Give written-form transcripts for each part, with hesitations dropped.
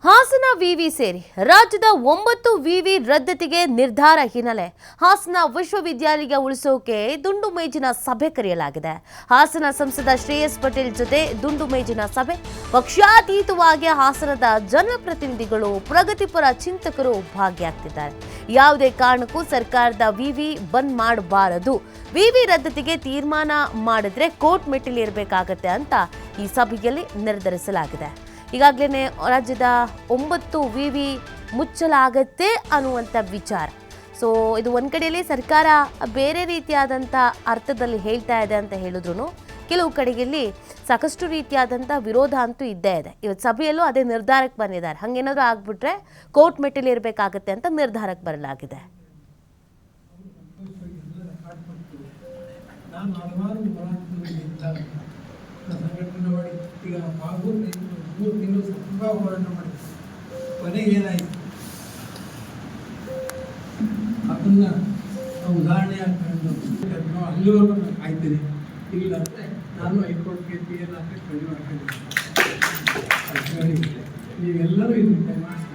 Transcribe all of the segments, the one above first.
ಹಾಸನ ವಿವಿ ಸೇರಿ ರಾಜ್ಯದ 9 ವಿವಿ ರದ್ದತಿಗೆ ನಿರ್ಧಾರ ಹಿನ್ನೆಲೆ ಹಾಸನ ವಿಶ್ವವಿದ್ಯಾಲಯ ಉಳಿಸೋಕೆ ದುಂಡು ಮೇಜಿನ ಸಭೆ ಕರೆಯಲಾಗಿದೆ. ಹಾಸನ ಸಂಸದ ಶ್ರೇಯಸ್ ಪಟೇಲ್ ಜೊತೆ ದುಂಡು ಮೇಜಿನ ಸಭೆ. ಪಕ್ಷಾತೀತವಾಗಿ ಹಾಸನದ ಜನಪ್ರತಿನಿಧಿಗಳು, ಪ್ರಗತಿಪರ ಚಿಂತಕರು ಭಾಗಿಯಾಗ್ತಿದ್ದಾರೆ. ಯಾವುದೇ ಕಾರಣಕ್ಕೂ ಸರ್ಕಾರದ ವಿವಿ ಬಂದ್ ಮಾಡಬಾರದು, ವಿವಿ ರದ್ದತಿಗೆ ತೀರ್ಮಾನ ಮಾಡಿದ್ರೆ ಕೋರ್ಟ್ ಮೆಟ್ಟಿಲೇರಬೇಕಾಗತ್ತೆ ಅಂತ ಈ ಸಭೆಯಲ್ಲಿ ನಿರ್ಧರಿಸಲಾಗಿದೆ. ಈಗಾಗಲೇ ರಾಜ್ಯದ 9 ವಿವಿ ಮುಚ್ಚಲಾಗತ್ತೆ ಅನ್ನುವಂಥ ವಿಚಾರ. ಸೊ ಇದು ಒಂದು ಕಡೆಯಲ್ಲಿ ಸರ್ಕಾರ ಬೇರೆ ರೀತಿಯಾದಂಥ ಅರ್ಥದಲ್ಲಿ ಹೇಳ್ತಾ ಇದೆ ಅಂತ ಹೇಳಿದ್ರು, ಕೆಲವು ಕಡೆಯಲ್ಲಿ ಸಾಕಷ್ಟು ರೀತಿಯಾದಂಥ ವಿರೋಧ ಅಂತೂ ಇದ್ದೇ ಇದೆ. ಇವತ್ತು ಸಭೆಯಲ್ಲೂ ಅದೇ ನಿರ್ಧಾರಕ್ಕೆ ಬಂದಿದ್ದಾರೆ. ಹಾಗೇನಾದರೂ ಆಗ್ಬಿಟ್ರೆ ಕೋರ್ಟ್ ಮೆಟ್ಟಿಲೇರಬೇಕಾಗತ್ತೆ ಅಂತ ನಿರ್ಧಾರಕ್ಕೆ ಬರಲಾಗಿದೆ. ಸಂಘಟನೆ ಮಾಡಿ ಈಗ ಹಾಗೂ 3 ತಿಂಗಳು ತುಂಬ ಹೋರಾಟ ಮಾಡಿದೆ. ಕೊನೆಗೆ ಏನಾಯಿತು ಅದನ್ನು ಉದಾಹರಣೆ ಹಾಕೊಂಡು ನಾವು ಅಲ್ಲಿವರೆಗೂ ನಾನು ಕಾಯ್ತೀನಿ. ಇಲ್ಲ ಅಂದರೆ ನಾನು ಹೈಕೋರ್ಟ್ಗೆ PL ಹಾಕಿ ಕಡಿಮೆ ಹಾಕಿದ್ದೀನಿ. ನೀವೆಲ್ಲರೂ ಇದಕ್ಕೆ ಮಾಡಿಸಿ.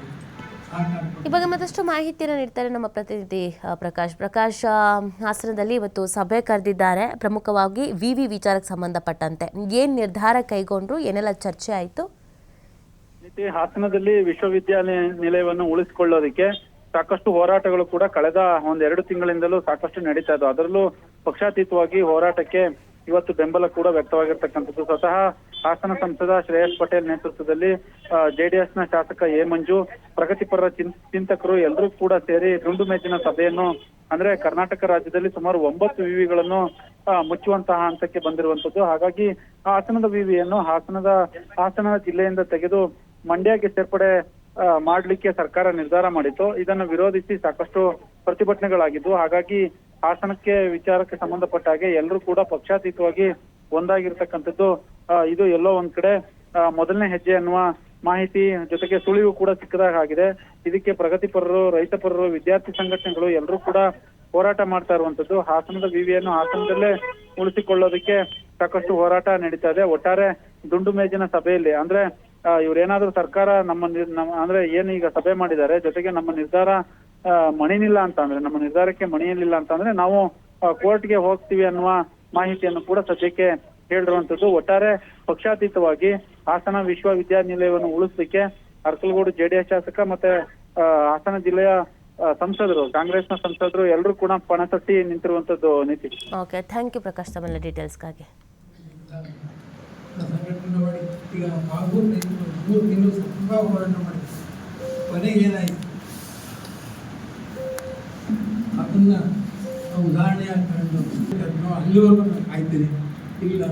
ಈ ಬಗ್ಗೆ ಮತ್ತಷ್ಟು ಮಾಹಿತಿಯನ್ನು ನೀಡ್ತಾರೆ ನಮ್ಮ ಪ್ರತಿನಿಧಿ ಪ್ರಕಾಶ್. ಹಾಸನದಲ್ಲಿ ಇವತ್ತು ಸಭೆ ಕರೆದಿದ್ದಾರೆ. ಪ್ರಮುಖವಾಗಿ ವಿವಿ ವಿಚಾರಕ್ಕೆ ಸಂಬಂಧಪಟ್ಟಂತೆ ಏನು ನಿರ್ಧಾರ ಕೈಗೊಂಡ್ರು, ಏನೆಲ್ಲ ಚರ್ಚೆ ಆಯಿತು? ಹಾಸನದಲ್ಲಿ ವಿಶ್ವವಿದ್ಯಾಲಯ ನಿಲಯವನ್ನು ಉಳಿಸಿಕೊಳ್ಳೋದಕ್ಕೆ ಸಾಕಷ್ಟು ಹೋರಾಟಗಳು ಕೂಡ ಕಳೆದ 1-2 ತಿಂಗಳಿಂದಲೂ ಸಾಕಷ್ಟು ನಡೀತಾ ಇದ್ದವು. ಅದರಲ್ಲೂ ಪಕ್ಷಾತೀತವಾಗಿ ಹೋರಾಟಕ್ಕೆ ಇವತ್ತು ಬೆಂಬಲ ಕೂಡ ವ್ಯಕ್ತವಾಗಿರ್ತಕ್ಕಂಥದ್ದು. ಸ್ವತಃ ಹಾಸನ ಸಂಸದ ಶ್ರೇಯಸ್ ಪಟೇಲ್ ನೇತೃತ್ವದಲ್ಲಿ JDS-ನ ಶಾಸಕ ಎ ಮಂಜು, ಪ್ರಗತಿಪರ ಚಿಂತಕರು ಎಲ್ಲರೂ ಕೂಡ ಸೇರಿ ದುಂಡು ಮೇಜಿನ ಸಭೆಯನ್ನು, ಅಂದ್ರೆ ಕರ್ನಾಟಕ ರಾಜ್ಯದಲ್ಲಿ ಸುಮಾರು 9 ವಿವಿಗಳನ್ನು ಮುಚ್ಚುವಂತಹ ಹಂತಕ್ಕೆ ಬಂದಿರುವಂತದ್ದು. ಹಾಗಾಗಿ ಹಾಸನದ ವಿವಿಯನ್ನು ಹಾಸನ ಜಿಲ್ಲೆಯಿಂದ ತೆಗೆದು ಮಂಡ್ಯಗೆ ಸೇರ್ಪಡೆ ಮಾಡ್ಲಿಕ್ಕೆ ಸರ್ಕಾರ ನಿರ್ಧಾರ ಮಾಡಿತ್ತು. ಇದನ್ನು ವಿರೋಧಿಸಿ ಸಾಕಷ್ಟು ಪ್ರತಿಭಟನೆಗಳಾಗಿದ್ವು. ಹಾಗಾಗಿ ಹಾಸನಕ್ಕೆ ವಿಚಾರಕ್ಕೆ ಸಂಬಂಧಪಟ್ಟ ಹಾಗೆ ಎಲ್ಲರೂ ಕೂಡ ಪಕ್ಷಾತೀತವಾಗಿ ಒಂದಾಗಿರ್ತಕ್ಕಂಥದ್ದು. ಇದು ಎಲ್ಲೋ ಒಂದ್ ಕಡೆ ಮೊದಲನೇ ಹೆಜ್ಜೆ ಅನ್ನುವ ಮಾಹಿತಿ ಜೊತೆಗೆ ಸುಳಿವು ಕೂಡ ಸಿಕ್ಕದಾಗಿದೆ. ಇದಕ್ಕೆ ಪ್ರಗತಿಪರರು, ರೈತಪರರು, ವಿದ್ಯಾರ್ಥಿ ಸಂಘಟನೆಗಳು ಎಲ್ಲರೂ ಕೂಡ ಹೋರಾಟ ಮಾಡ್ತಾ ಇರುವಂತದ್ದು. ಹಾಸನದ ವಿವಿಯನ್ನು ಹಾಸನದಲ್ಲೇ ಉಳಿಸಿಕೊಳ್ಳೋದಕ್ಕೆ ಸಾಕಷ್ಟು ಹೋರಾಟ ನಡೀತಾ ಇದೆ. ಒಟ್ಟಾರೆ ದುಂಡು ಮೇಜಿನ ಸಭೆಯಲ್ಲಿ ಅಂದ್ರೆ ಇವ್ರೇನಾದ್ರೂ ಸರ್ಕಾರ ನಮ್ಮ ಅಂದ್ರೆ ಏನು ಈಗ ಸಭೆ ಮಾಡಿದ್ದಾರೆ, ಜೊತೆಗೆ ನಮ್ಮ ನಿರ್ಧಾರ ಮಣಿನಿಲ್ಲ ಅಂತ ಅಂದ್ರೆ, ನಮ್ಮ ನಿರ್ಧಾರಕ್ಕೆ ಮಣಿಯಲಿಲ್ಲ ಅಂತಂದ್ರೆ ನಾವು ಕೋರ್ಟ್ಗೆ ಹೋಗ್ತೀವಿ ಅನ್ನುವ ಮಾಹಿತಿಯನ್ನು ಕೂಡ ಸದ್ಯಕ್ಕೆ ಹೇಳಿರುವಂತದ್ದು. ಒಟ್ಟಾರೆ ಪಕ್ಷಾತೀತವಾಗಿ ಹಾಸನ ವಿಶ್ವವಿದ್ಯಾನಿಲಯವನ್ನು ಉಳಿಸಲಿಕ್ಕೆ ಅರಕಲಗೂಡು JDS ಶಾಸಕ ಮತ್ತೆ ಹಾಸನ ಜಿಲ್ಲೆಯ ಸಂಸದರು, ಕಾಂಗ್ರೆಸ್ನ ಸಂಸದರು ಎಲ್ಲರೂ ಕೂಡ ಪಣತಟ್ಟಿ ನಿಂತಿರುವಂತದ್ದು. ನೀತಿ. ಓಕೆ, ಥ್ಯಾಂಕ್ ಯು ಪ್ರಕಾಶ್ ತಮ್ಮೆಲ್ಲ ಡೀಟೇಲ್ಸ್ಗಾಗಿ. ಸಂಘಟನೆ ಮಾಡಿ ಈಗ ಹಾಗೂ 3 ತಿಂಗಳು ತುಂಬ ಹೋರಾಟ ಮಾಡಿದೆ. ಕೊನೆಗೆ ಏನಾಯಿತು ಅದನ್ನು ಉದಾಹರಣೆ ಹಾಕೊಂಡು ನಾವು ಅಲ್ಲಿವರೆಗೂ ನಾನು ಕಾಯ್ತೀನಿ. ಇಲ್ಲ